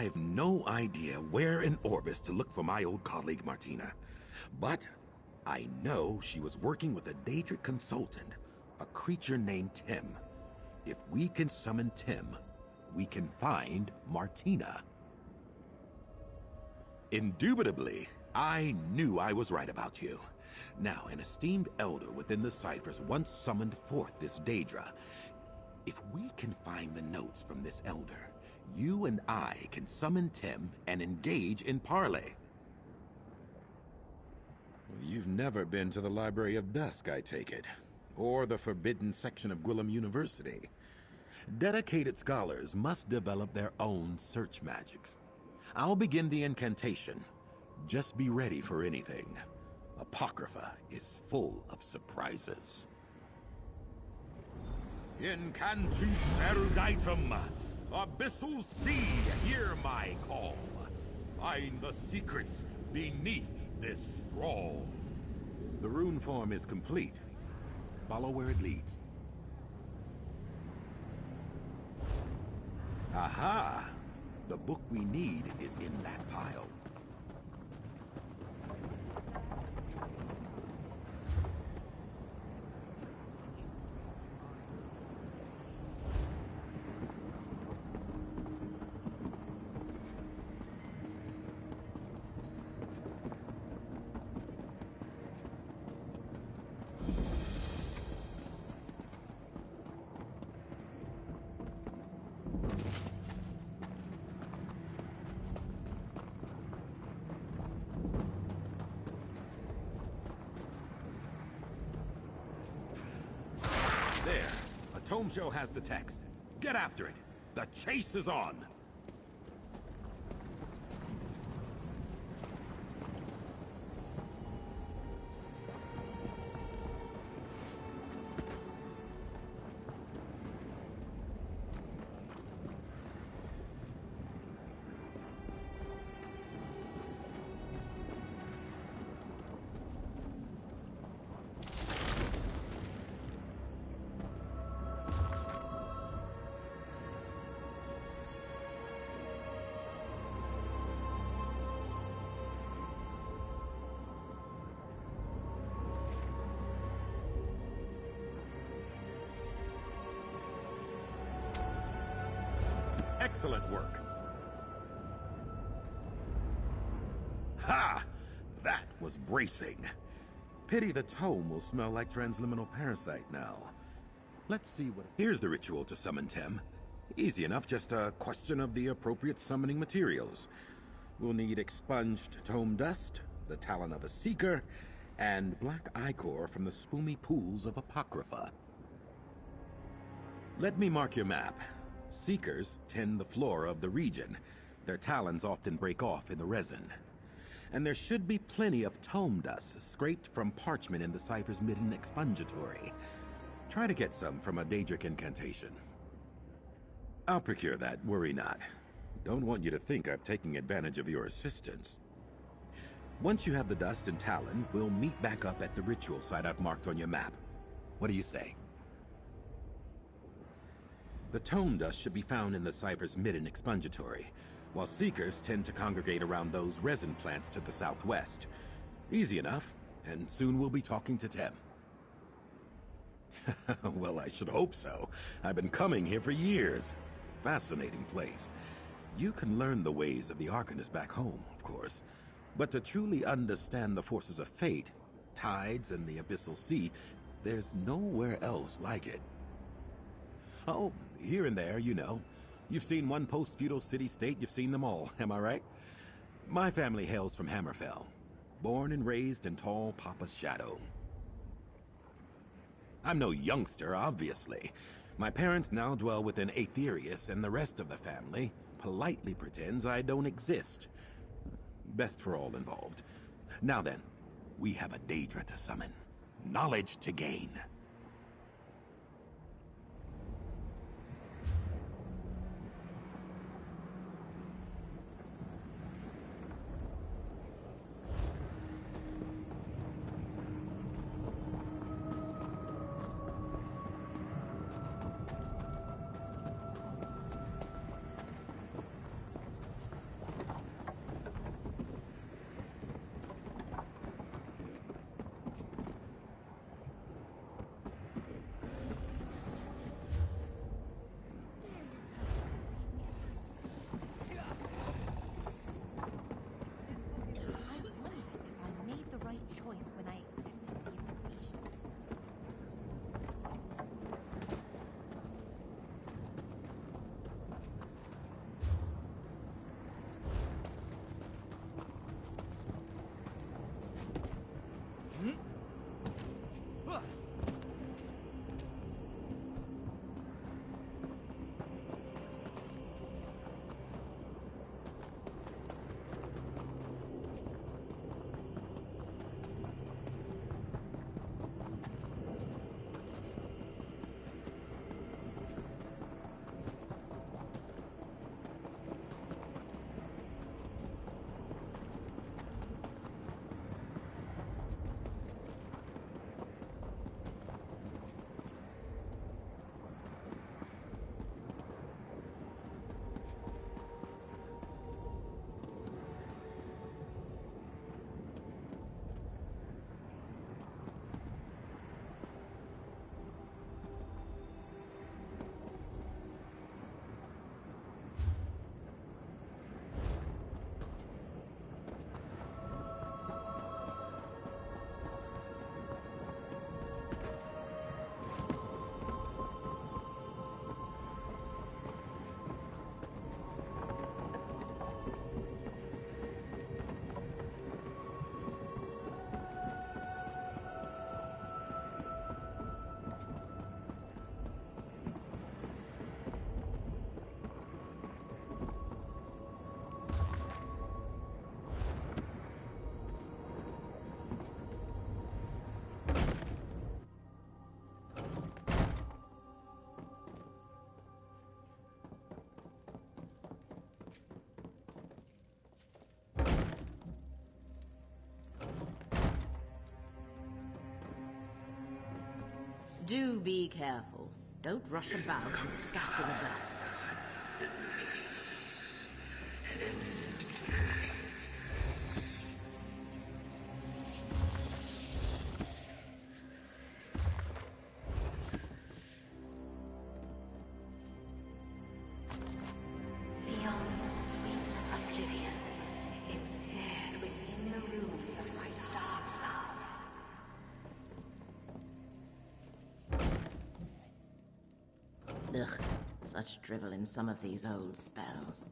I've no idea where in Orbis to look for my old colleague Martina. But I know she was working with a Daedric consultant, a creature named Tim. If we can summon Tim, we can find Martina. Indubitably, I knew I was right about you. Now, an esteemed elder within the ciphers once summoned forth this Daedra. If we can find the notes from this elder, you and I can summon Tim and engage in parley. You've never been to the Library of Dusk, I take it, or the forbidden section of Gwillem University. Dedicated scholars must develop their own search magics. I'll begin the incantation. Just be ready for anything. Apocrypha is full of surprises. Incantus eruditum, abyssal sea, hear my call. Find the secrets beneath this scroll. The rune form is complete. Follow where it leads. Aha! The book we need is in that pile. There. A tome show has the text. Get after it. The chase is on. Excellent work. Ha! That was bracing. Pity the tome will smell like transliminal parasite now. Let's see what... Here's the ritual to summon Tem. Easy enough, just a question of the appropriate summoning materials. We'll need expunged tome dust, the talon of a seeker, and black ichor from the spoomy pools of Apocrypha. Let me mark your map. Seekers tend the flora of the region. Their talons often break off in the resin. And there should be plenty of tome dust scraped from parchment in the cipher's midden expungatory. Try to get some from a Daedric incantation. I'll procure that, worry not. Don't want you to think I'm taking advantage of your assistance. Once you have the dust and talon, we'll meet back up at the ritual site I've marked on your map. What do you say? The tome dust should be found in the cipher's midden expungatory, while seekers tend to congregate around those resin plants to the southwest. Easy enough, and soon we'll be talking to Tem. Well, I should hope so. I've been coming here for years. Fascinating place. You can learn the ways of the Arcanist back home, of course. But to truly understand the forces of fate, tides and the abyssal sea, there's nowhere else like it. Oh, here and there, you know. You've seen one post-feudal city-state, you've seen them all, am I right? My family hails from Hammerfell. Born and raised in tall Papa's shadow. I'm no youngster, obviously. My parents now dwell within Aetherius, and the rest of the family politely pretends I don't exist. Best for all involved. Now then, we have a Daedra to summon. Knowledge to gain. Do be careful. Don't rush about and scatter the dust. Ugh, such drivel in some of these old spells.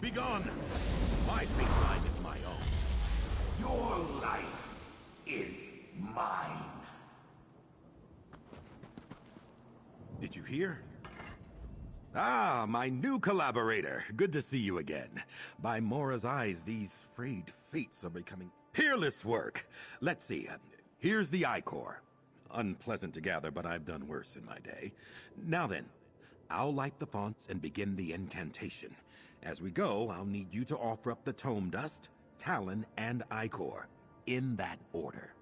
Begone! My fate line is my own. Your life is mine. Did you hear? Ah, my new collaborator. Good to see you again. By Mora's eyes, these frayed fates are becoming peerless work. Let's see. Here's the I-Core. Unpleasant to gather, but I've done worse in my day. Now then, I'll light the fonts and begin the incantation. As we go, I'll need you to offer up the Tome Dust, Talon, and I-Core. in that order.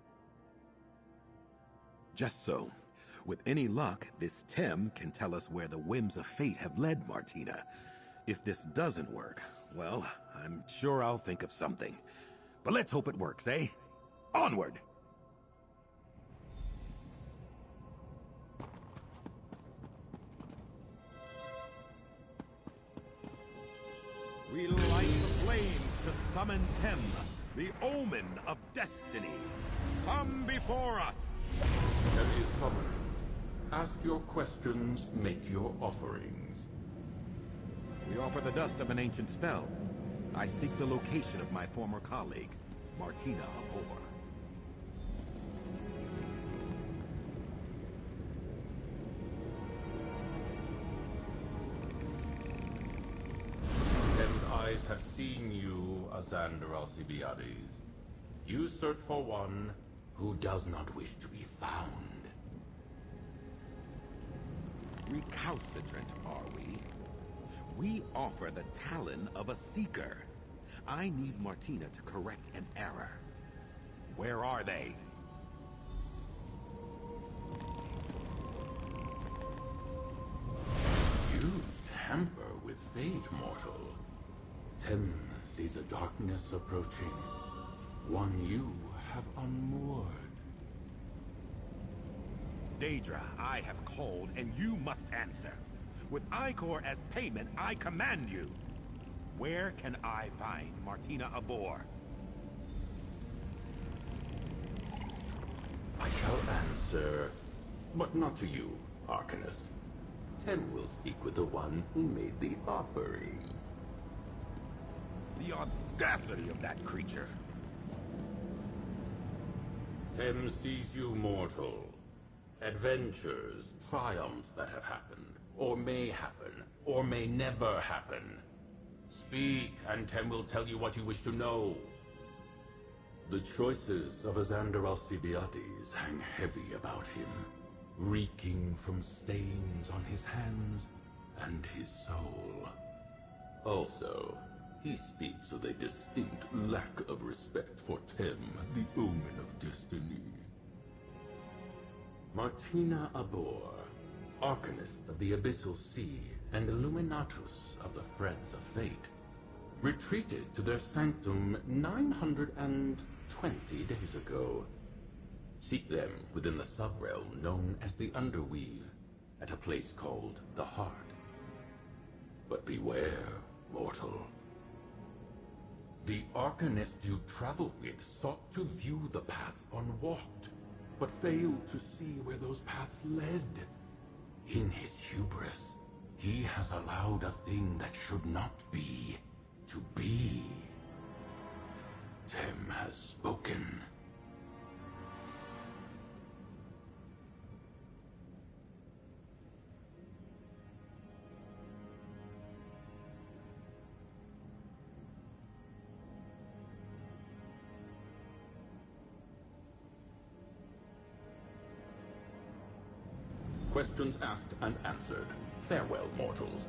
Just so, with any luck, this Tem can tell us where the whims of fate have led Martina. If this doesn't work, well, I'm sure I'll think of something. But let's hope it works, eh? Onward! We light the flames to summon Tem, the omen of destiny. Come before us! Tem is summoned. Ask your questions, make your offerings. We offer the dust of an ancient spell. I seek the location of my former colleague, Martina Abor. Tem's eyes have seen you, Azander Alcibiades. You search for one who does not wish to be found. Recalcitrant, are we? We offer the talon of a seeker. I need Martina to correct an error. Where are they? You tamper with fate, mortal. Tem sees a darkness approaching, one you have unmoored. Daedra, I have called, and you must answer. With Icor as payment, I command you. Where can I find Martina Abor? I shall answer, but not to you, Arcanist. Tem will speak with the one who made the offerings. The audacity of that creature. Tem sees you, mortal. Adventures, triumphs that have happened, or may never happen. Speak, and Tem will tell you what you wish to know. The choices of Azander Alcibiades hang heavy about him, reeking from stains on his hands and his soul. Also, he speaks with a distinct lack of respect for Tem, the omen of destiny. Martina Abor, Arcanist of the Abyssal Sea and Illuminatus of the Threads of Fate, retreated to their sanctum 920 days ago. Seek them within the subrealm known as the Underweave, at a place called the Heart. But beware, mortal. The Arcanist you traveled with sought to view the paths unwalked, but failed to see where those paths led. In his hubris, he has allowed a thing that should not be, to be. Tem has spoken. Questions asked and answered. Farewell, mortals.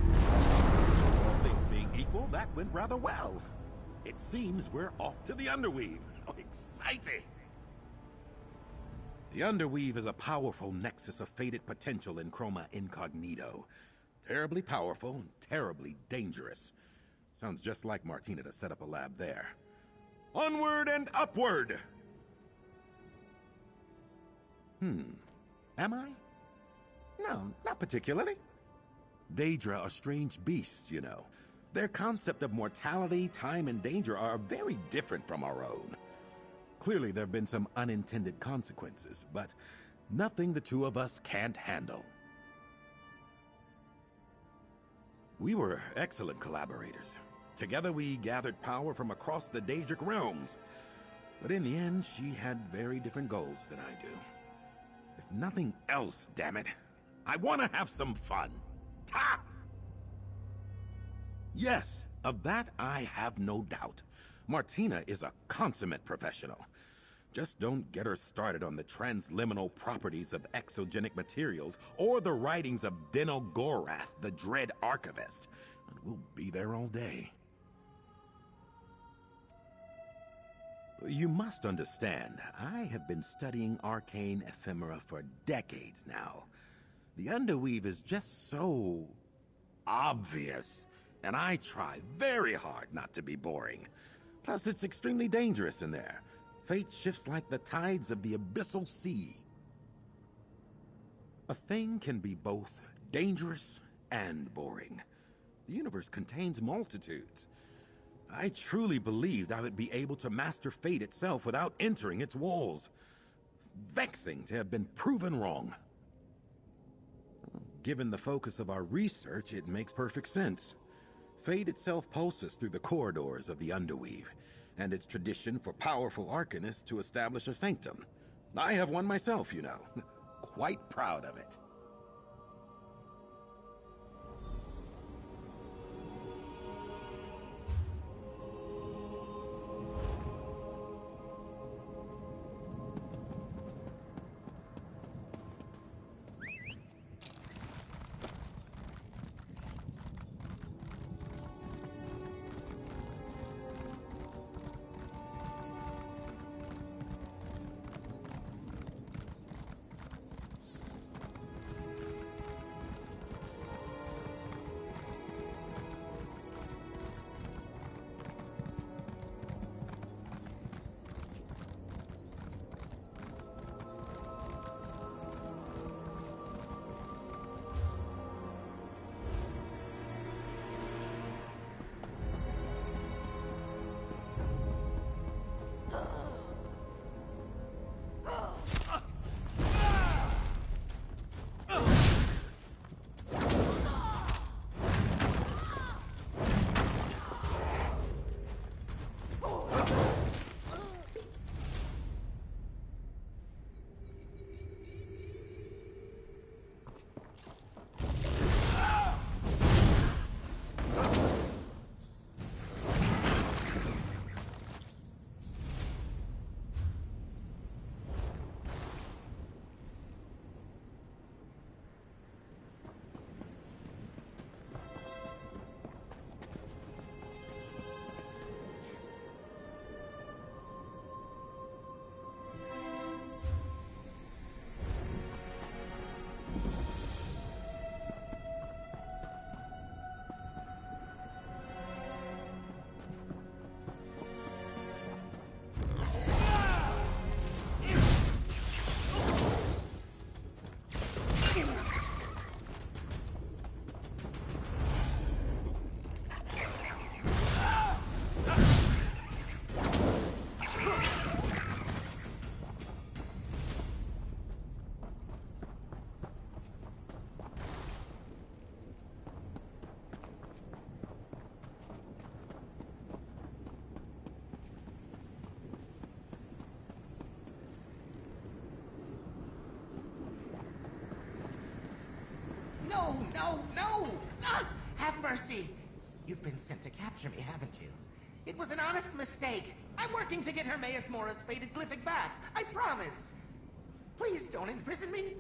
All things being equal, that went rather well. It seems we're off to the Underweave. Oh, exciting! The Underweave is a powerful nexus of fated potential in Chroma Incognito. Terribly powerful and terribly dangerous. Sounds just like Martina to set up a lab there. Onward and upward! Am I? No, not particularly. Daedra are strange beasts, you know. Their concept of mortality, time, and danger are very different from our own. Clearly, there have been some unintended consequences, but nothing the two of us can't handle. We were excellent collaborators. Together we gathered power from across the Daedric realms. But in the end, she had very different goals than I do. If nothing else, damn it, I want to have some fun. Ha! Yes, of that I have no doubt. Martina is a consummate professional. Just don't get her started on the transliminal properties of exogenic materials or the writings of Dino Gorath, the Dread Archivist. And we'll be there all day. You must understand, I have been studying arcane ephemera for decades now. The underweave is just so obvious, and I try very hard not to be boring. Plus, it's extremely dangerous in there. Fate shifts like the tides of the abyssal sea. A thing can be both dangerous and boring. The universe contains multitudes. I truly believed I would be able to master fate itself without entering its walls. Vexing to have been proven wrong. Given the focus of our research, it makes perfect sense. Fate itself pulses through the corridors of the Underweave, and it's tradition for powerful arcanists to establish a sanctum. I have one myself, you know. Quite proud of it. No, no, no! Ah, have mercy! You've been sent to capture me, haven't you? It was an honest mistake. I'm working to get Hermaeus Mora's faded glyphic back. I promise. Please don't imprison me.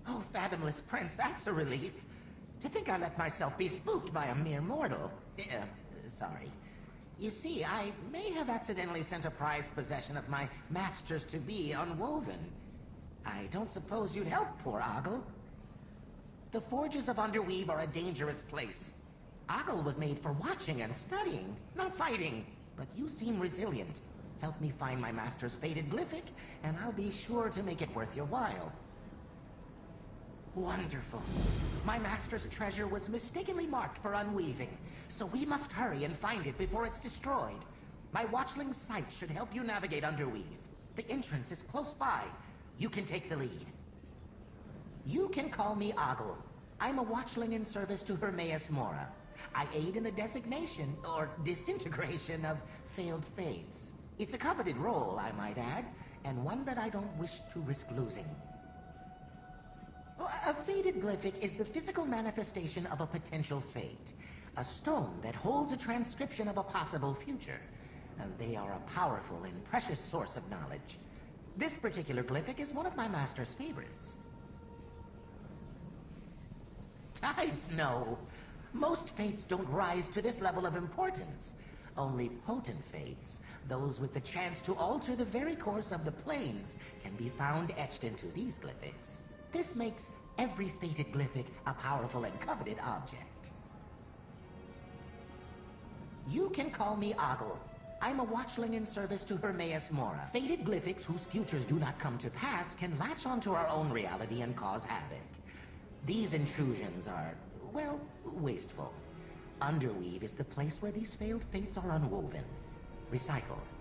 Oh, fathomless prince, that's a relief. To think I let myself be spooked by a mere mortal. Sorry. You see, I may have accidentally sent a prized possession of my masters-to-be unwoven. I don't suppose you'd help poor Ogle? The forges of Underweave are a dangerous place. Ogle was made for watching and studying, not fighting. But you seem resilient. Help me find my master's faded glyphic, and I'll be sure to make it worth your while. Wonderful. My master's treasure was mistakenly marked for unweaving, so we must hurry and find it before it's destroyed. My watchling's sight should help you navigate Underweave. The entrance is close by. You can take the lead. You can call me Ogle. I'm a watchling in service to Hermaeus Mora. I aid in the designation, or disintegration, of failed fates. It's a coveted role, I might add, and one that I don't wish to risk losing. A faded glyphic is the physical manifestation of a potential fate. A stone that holds a transcription of a possible future. And they are a powerful and precious source of knowledge. This particular glyphic is one of my master's favorites. Tides, no. Most fates don't rise to this level of importance. Only potent fates, those with the chance to alter the very course of the planes, can be found etched into these glyphics. This makes every fated glyphic a powerful and coveted object. You can call me Ogle. I'm a watchling in service to Hermaeus Mora. Fated glyphics whose futures do not come to pass can latch onto our own reality and cause havoc. These intrusions are, well, wasteful. Underweave is the place where these failed fates are unwoven. Recycled.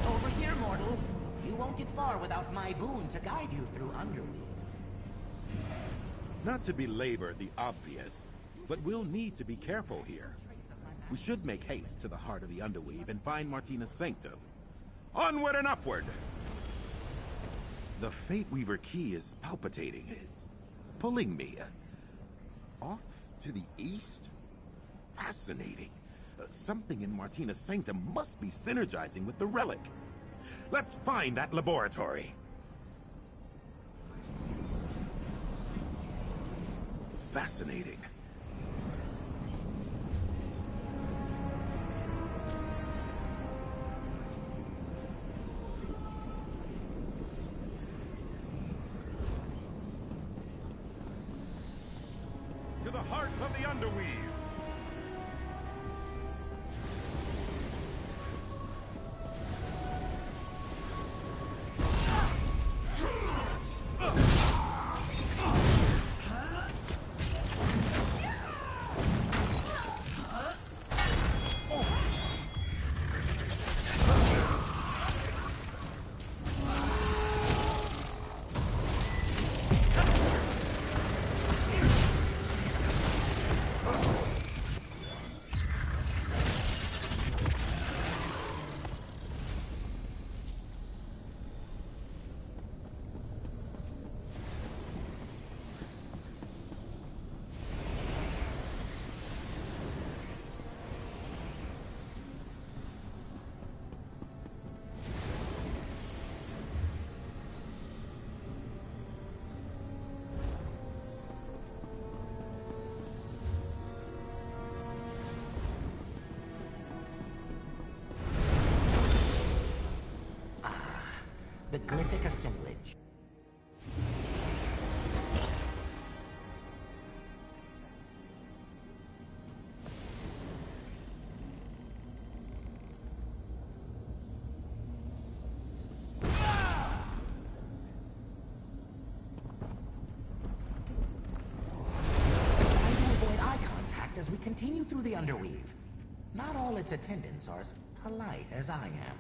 Over here, mortal. You won't get far without my boon to guide you through Underweave. Not to belabor the obvious, but we'll need to be careful here. We should make haste to the heart of the Underweave and find Martina's sanctum. Onward and upward! The Fate Weaver key is palpitating, pulling me. Off to the east? Fascinating. Something in Martina's sanctum must be synergizing with the relic. Let's find that laboratory. Fascinating. To the heart of the Underweave. The glyphic assemblage. As we continue through the Underweave. Not all its attendants are as polite as I am.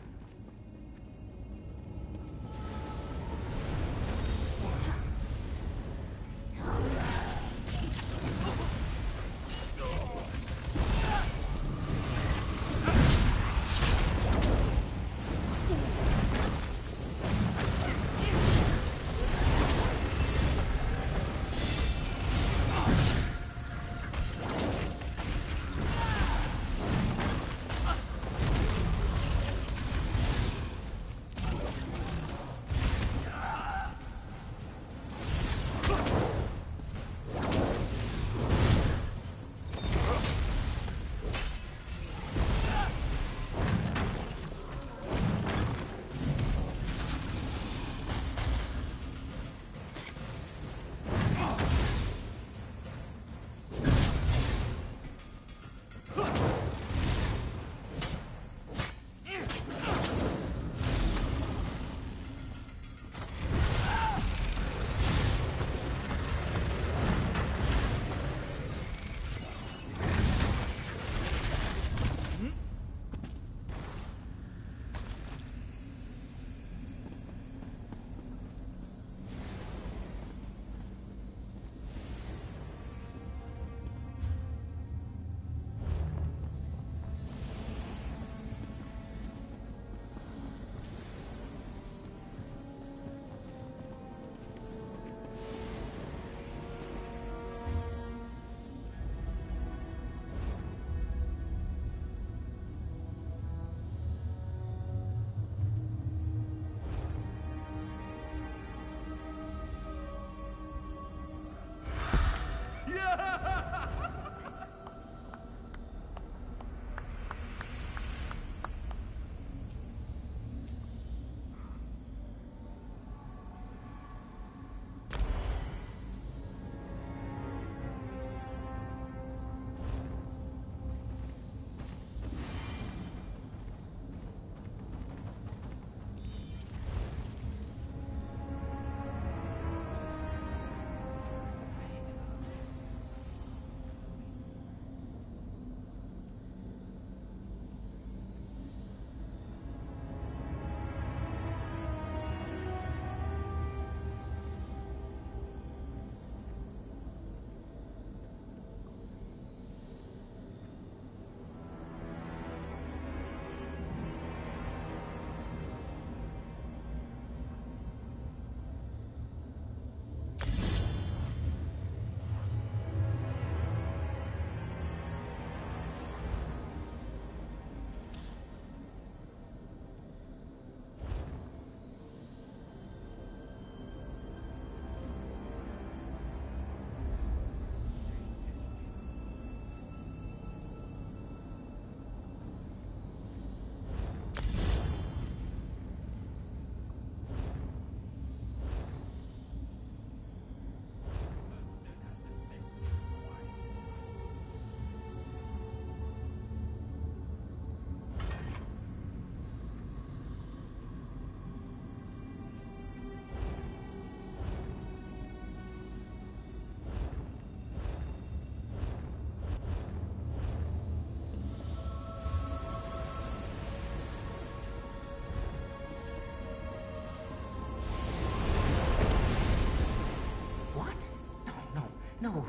No,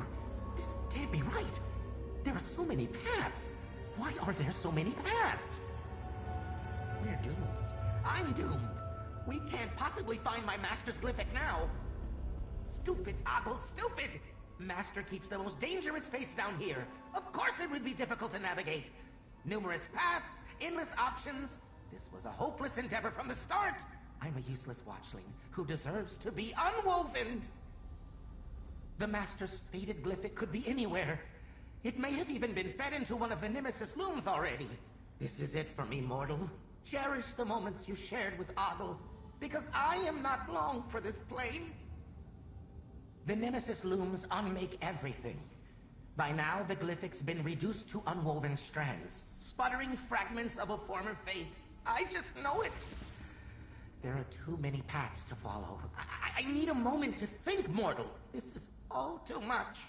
this can't be right. There are so many paths. Why are there so many paths? We're doomed. I'm doomed. We can't possibly find my master's glyphic now. Stupid Ogle, stupid! Master keeps the most dangerous fates down here. Of course it would be difficult to navigate. Numerous paths, endless options. This was a hopeless endeavor from the start. I'm a useless watchling who deserves to be unwoven. The Master's fated glyphic could be anywhere. It may have even been fed into one of the Nemesis looms already. This is it for me, mortal. Cherish the moments you shared with Ogle, because I am not long for this plane. The Nemesis looms unmake everything. By now, the glyphic's been reduced to unwoven strands, sputtering fragments of a former fate. I just know it. There are too many paths to follow. I need a moment to think, mortal. This is all too much.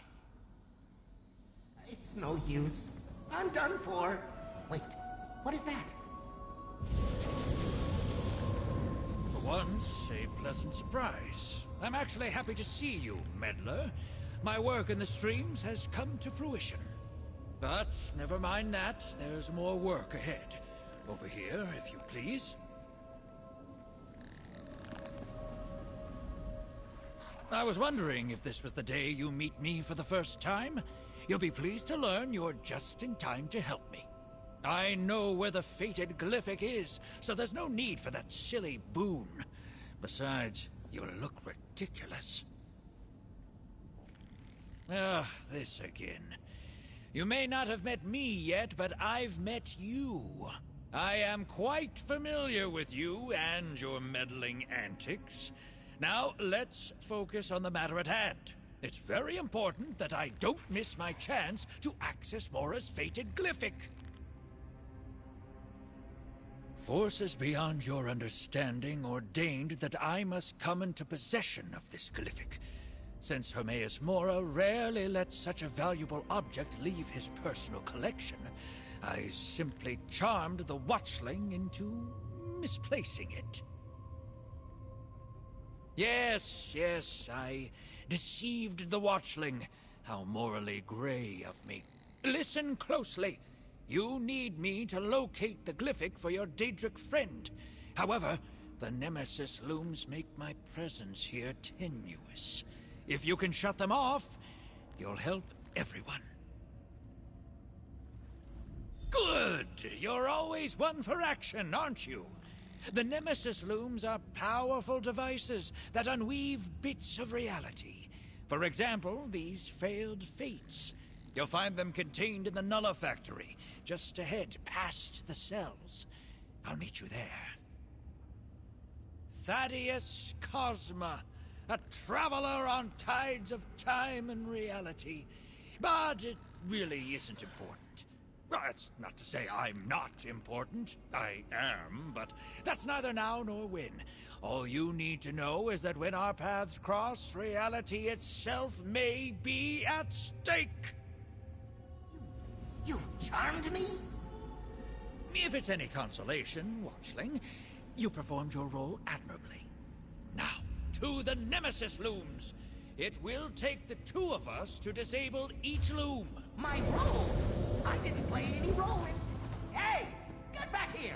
It's no use. I'm done for. Wait, what is that? For once, a pleasant surprise. I'm actually happy to see you, meddler. My work in the streams has come to fruition. But never mind that, there's more work ahead. Over here, if you please. I was wondering if this was the day you meet me for the first time. You'll be pleased to learn you're just in time to help me. I know where the fated glyphic is, so there's no need for that silly boon. Besides, you'll look ridiculous. Ah, this again. You may not have met me yet, but I've met you. I am quite familiar with you and your meddling antics. Now, let's focus on the matter at hand. It's very important that I don't miss my chance to access Mora's fated glyphic. Forces beyond your understanding ordained that I must come into possession of this glyphic. Since Hermaeus Mora rarely lets such a valuable object leave his personal collection, I simply charmed the Watchling into misplacing it. Yes, I deceived the Watchling. How morally gray of me. Listen closely. You need me to locate the glyphic for your Daedric friend. However, the Nemesis looms make my presence here tenuous. If you can shut them off, you'll help everyone. Good! You're always one for action, aren't you? The Nemesis looms are powerful devices that unweave bits of reality. For example, these failed fates. You'll find them contained in the Nulla Factory, just ahead, past the cells. I'll meet you there. Thaddeus Cosma, a traveler on tides of time and reality. But it really isn't important. Well, that's not to say I'm not important. I am, but that's neither now nor when. All you need to know is that when our paths cross, reality itself may be at stake. You charmed me? If it's any consolation, Watchling, you performed your role admirably. Now, to the Nemesis looms. It will take the two of us to disable each loom. My role? I didn't play any role in... Hey! Get back here!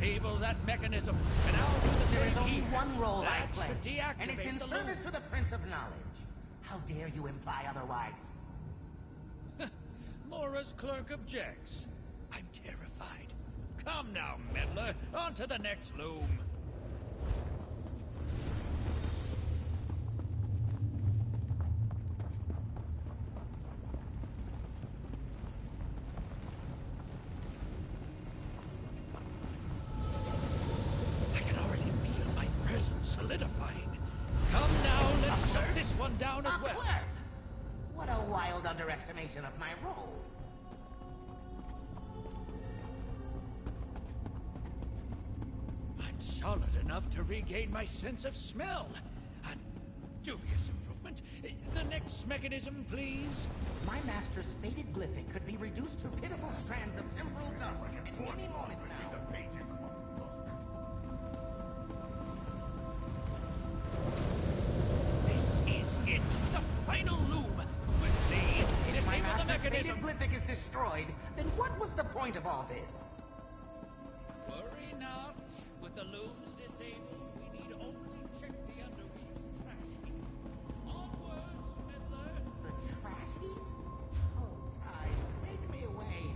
Disable that mechanism, and I'll do the There same is only here. one role I That play, should deactivate and it's in the service loop. to the Prince of Knowledge. How dare you imply otherwise? Mora's clerk objects. I'm terrified. Come now, meddler. On to the next loom. I can already feel my presence solidifying. Come now, let's shut this one down as A well. clerk! What a wild underestimation of my role. I'm solid enough to regain my sense of smell. A dubious improvement. The next mechanism, please. My master's faded glyphic could be reduced to pitiful strands of temporal dust at any moment now. This is it. The final loom. Quickly, If my disable the master's faded mechanism. glyphic is destroyed, then what was the point of all this? Worry not. With the looms disabled, we need only check the underweave's trash heap. Onwards, meddler. The trash heap? Oh, tides, take me away.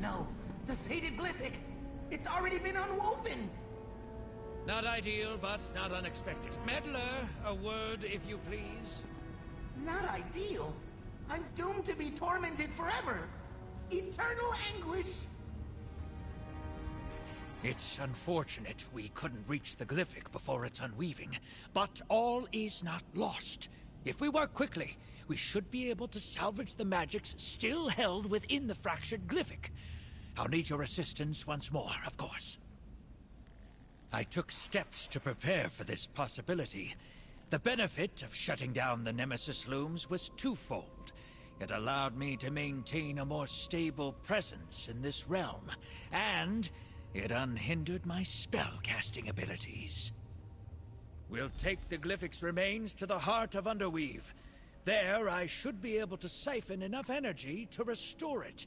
No. The faded glyphic! It's already been unwoven! Not ideal, but not unexpected. Meddler, a word, if you please. Not ideal? I'm doomed to be tormented forever! Eternal anguish! It's unfortunate we couldn't reach the glyphic before its unweaving, but all is not lost. If we work quickly, we should be able to salvage the magics still held within the fractured glyphic. I'll need your assistance once more, of course. I took steps to prepare for this possibility. The benefit of shutting down the Nemesis looms was twofold. It allowed me to maintain a more stable presence in this realm, and it unhindered my spell-casting abilities. We'll take the glyphic's remains to the heart of Underweave. There, I should be able to siphon enough energy to restore it.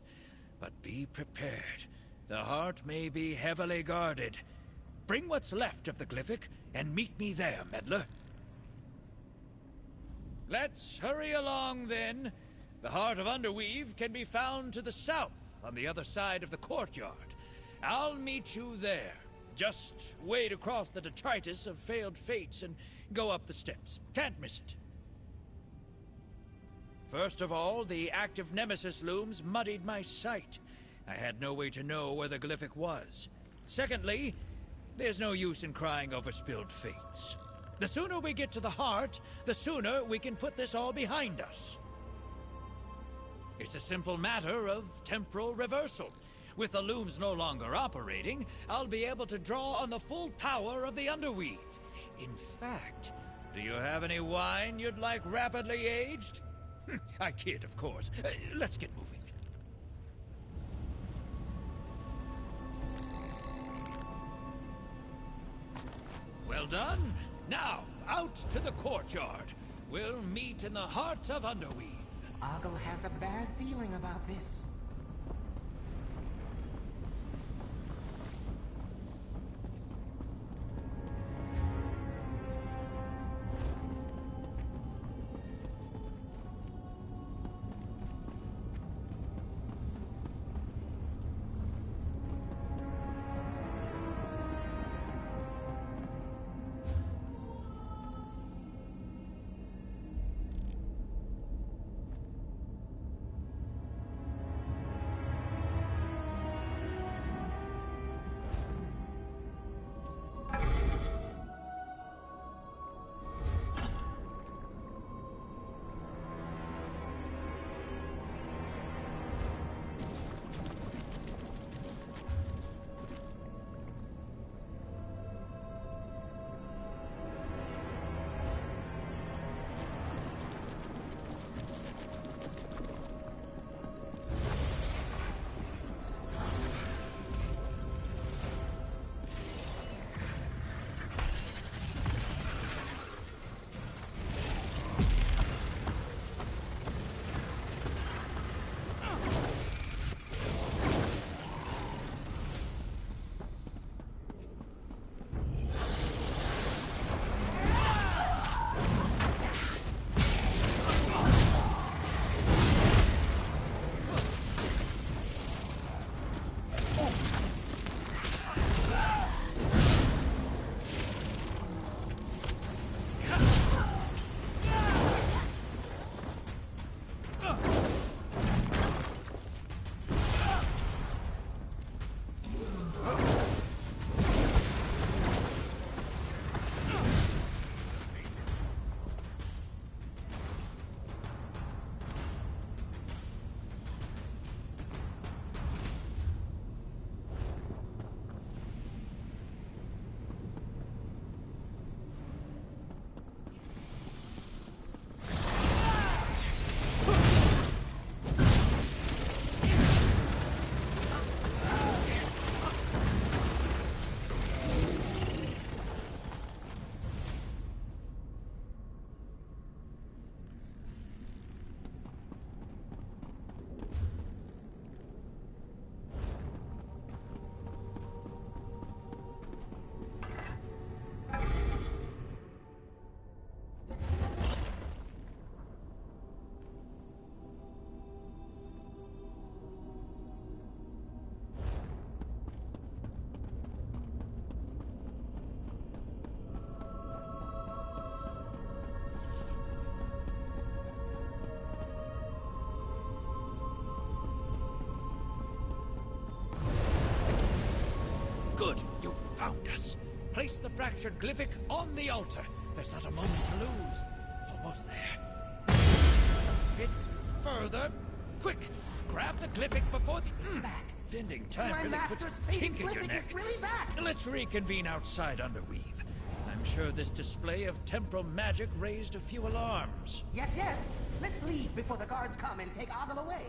But be prepared. The heart may be heavily guarded. Bring what's left of the glyphic and meet me there, meddler. Let's hurry along, then. The heart of Underweave can be found to the south, on the other side of the courtyard. I'll meet you there. Just wade across the detritus of failed fates and go up the steps. Can't miss it. First of all, the active Nemesis looms muddied my sight. I had no way to know where the glyphic was. Secondly, there's no use in crying over spilled fates. The sooner we get to the heart, the sooner we can put this all behind us. It's a simple matter of temporal reversal. With the looms no longer operating, I'll be able to draw on the full power of the Underweave. In fact, do you have any wine you'd like rapidly aged? I kid, of course. Let's get moving. Well done. Now, out to the courtyard. We'll meet in the heart of Underweave. Ogle has a bad feeling about this. found us. Place the fractured glyphic on the altar. There's not a moment to lose. Almost there. A bit further. Quick! Grab the glyphic before the... It's back. Ending time My really puts master's a faded kink in your glyphic neck. is really back. Let's reconvene outside Underweave. I'm sure this display of temporal magic raised a few alarms. Yes, yes. Let's leave before the guards come and take Ogle away.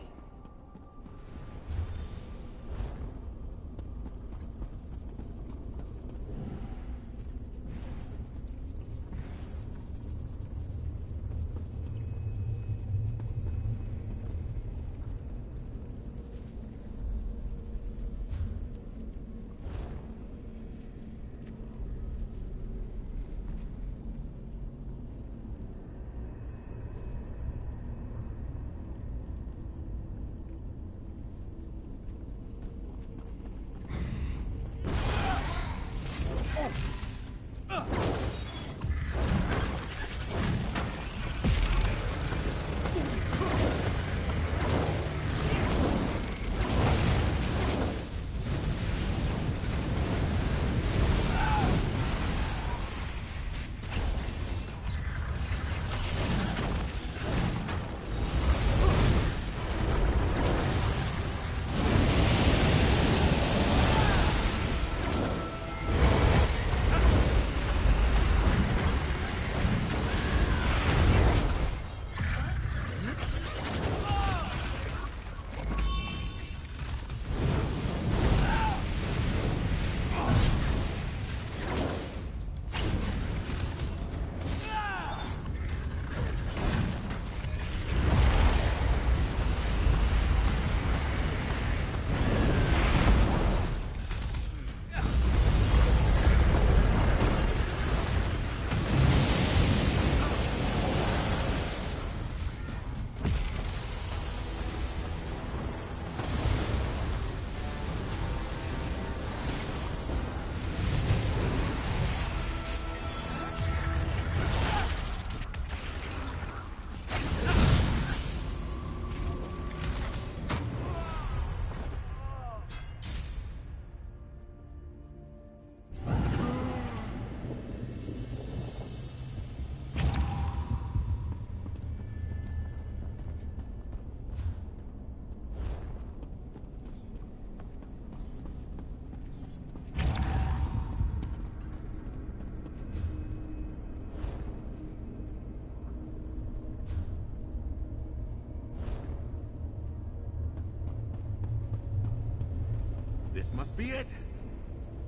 This must be it.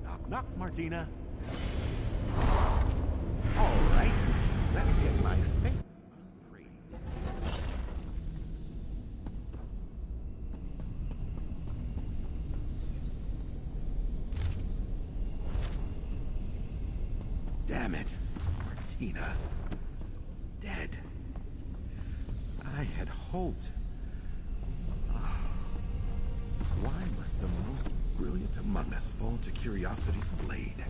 Knock, knock, Martina. All right, let's get my face free. Damn it, Martina. Dead. I had hoped. Why must the most brilliant among us fall to curiosity's blade?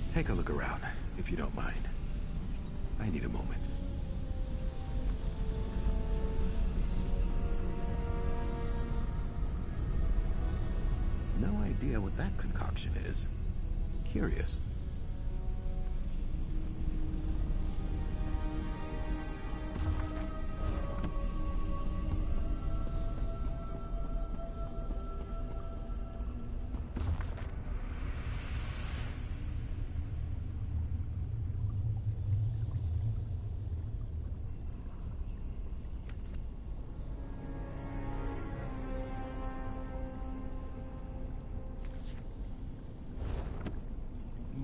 Take a look around, if you don't mind. I need a moment. No idea what that concoction is. Curious.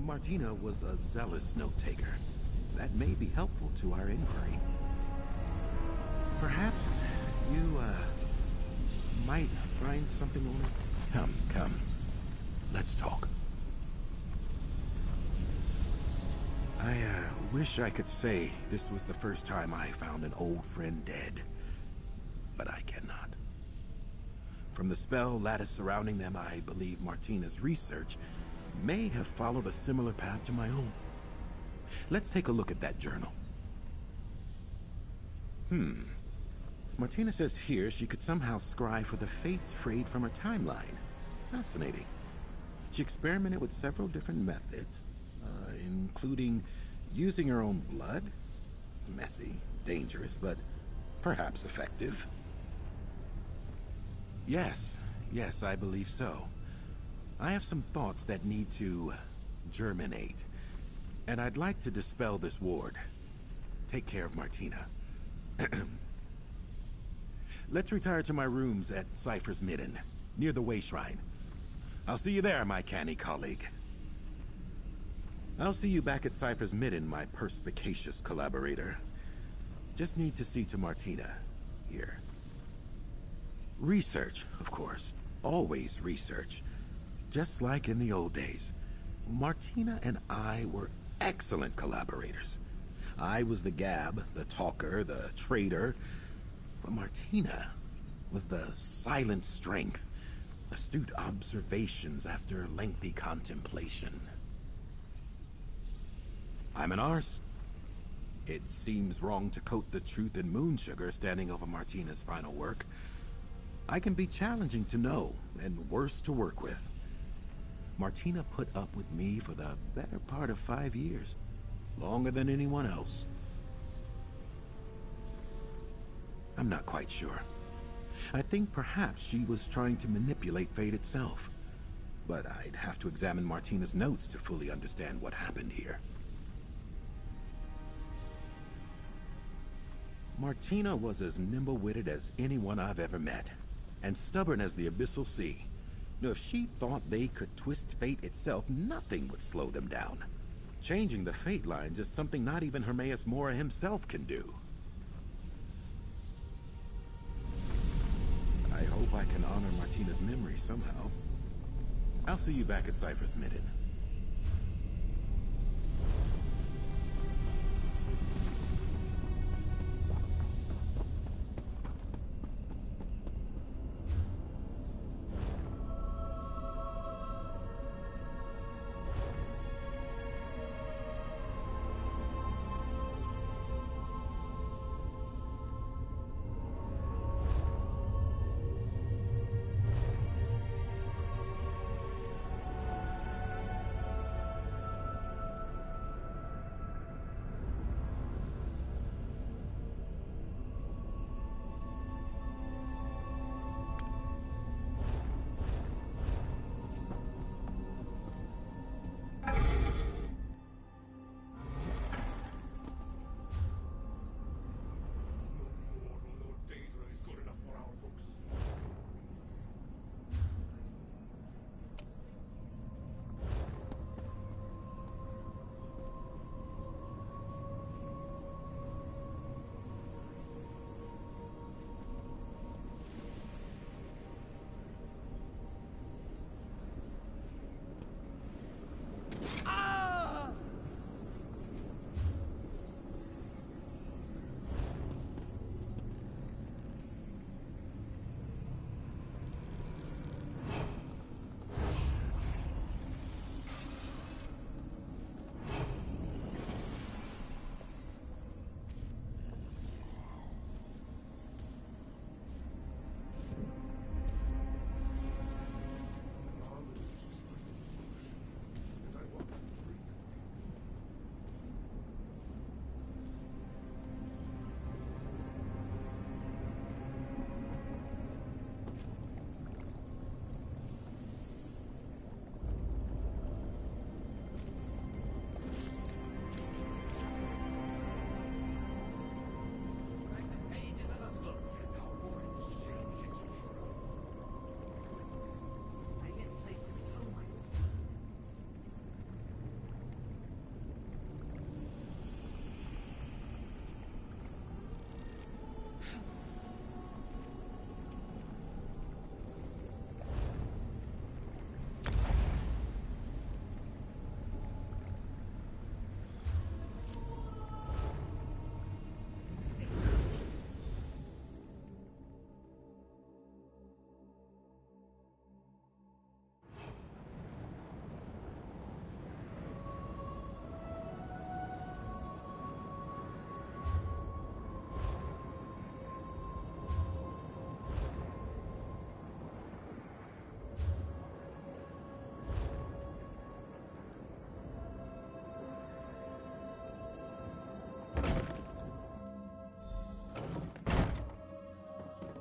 Martina was a zealous note-taker. That may be helpful to our inquiry. Perhaps you, might find something on it? Come. Let's talk. I, wish I could say this was the first time I found an old friend dead. But I cannot. From the spell lattice surrounding them, I believe Martina's research may have followed a similar path to my own. Let's take a look at that journal. Martina says here she could somehow scry for the fates frayed from her timeline. Fascinating. She experimented with several different methods, including using her own blood. It's messy, dangerous, but perhaps effective. Yes, I believe so. I have some thoughts that need to germinate, and I'd like to dispel this ward. Take care of Martina. Let's retire to my rooms at Cypher's Midden, near the Way Shrine. I'll see you there, my canny colleague. I'll see you back at Cypher's Midden, my perspicacious collaborator. Just need to see to Martina, here. Research, of course. Always research. Just like in the old days. Martina and I were excellent collaborators. I was the gab, the talker, the trader. But Martina was the silent strength, astute observations after lengthy contemplation. I'm an arse. It seems wrong to coat the truth in moon sugar standing over Martina's final work. I can be challenging to know, and worse to work with. Martina put up with me for the better part of 5 years. Longer than anyone else. I'm not quite sure. I think perhaps she was trying to manipulate fate itself. But I'd have to examine Martina's notes to fully understand what happened here. Martina was as nimble-witted as anyone I've ever met, and stubborn as the abyssal sea. Now, if she thought they could twist fate itself, nothing would slow them down. Changing the fate lines is something not even Hermaeus Mora himself can do. I hope I can honor Martina's memory somehow. I'll see you back at Cypher's Midden.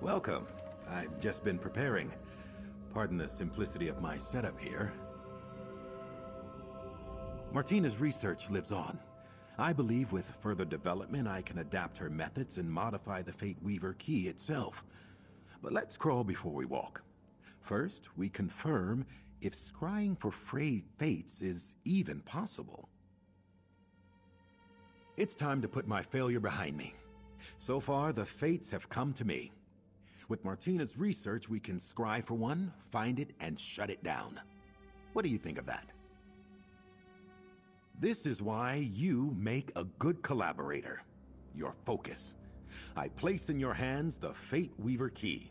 Welcome. I've just been preparing. Pardon the simplicity of my setup here. Martina's research lives on. I believe with further development I can adapt her methods and modify the Fate Weaver key itself. But let's crawl before we walk. First, we confirm if scrying for frayed fates is even possible. It's time to put my failure behind me. So far, the fates have come to me. With Martina's research, we can scry for one, find it, and shut it down. What do you think of that? This is why you make a good collaborator. Your focus. I place in your hands the Fate Weaver key.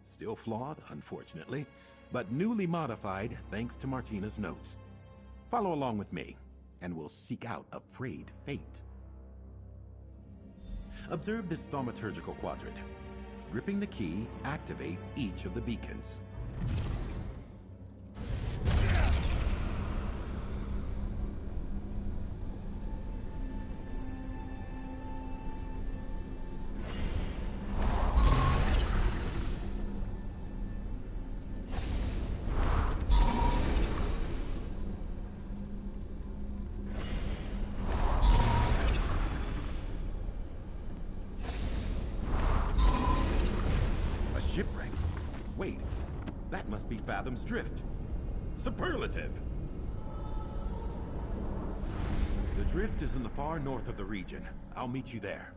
Still flawed, unfortunately, but newly modified thanks to Martina's notes. Follow along with me, and we'll seek out a frayed fate. Observe this thaumaturgical quadrant. Gripping the key, activate each of the beacons. Shipwreck? Wait, that must be Fathom's Drift. Superlative! The drift is in the far north of the region. I'll meet you there.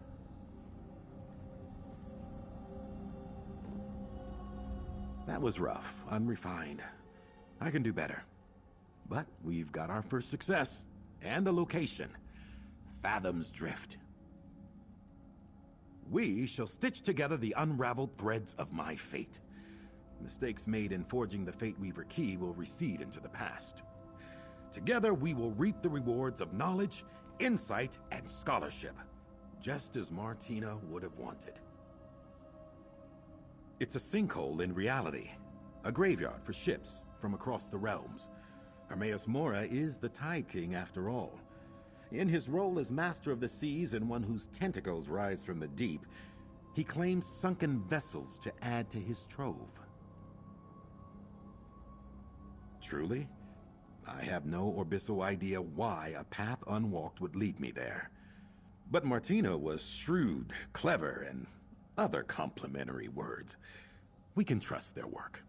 That was rough, unrefined. I can do better. But we've got our first success, and a location. Fathom's Drift. We shall stitch together the unraveled threads of my fate. Mistakes made in forging the Fate Weaver key will recede into the past. Together we will reap the rewards of knowledge, insight, and scholarship, just as Martina would have wanted. It's a sinkhole in reality, a graveyard for ships from across the realms. Hermaeus Mora is the Tide King after all. In his role as Master of the Seas and one whose tentacles rise from the deep, he claims sunken vessels to add to his trove. Truly, I have no Orbiso idea why a path unwalked would lead me there. But Martina was shrewd, clever, and other complimentary words. We can trust their work.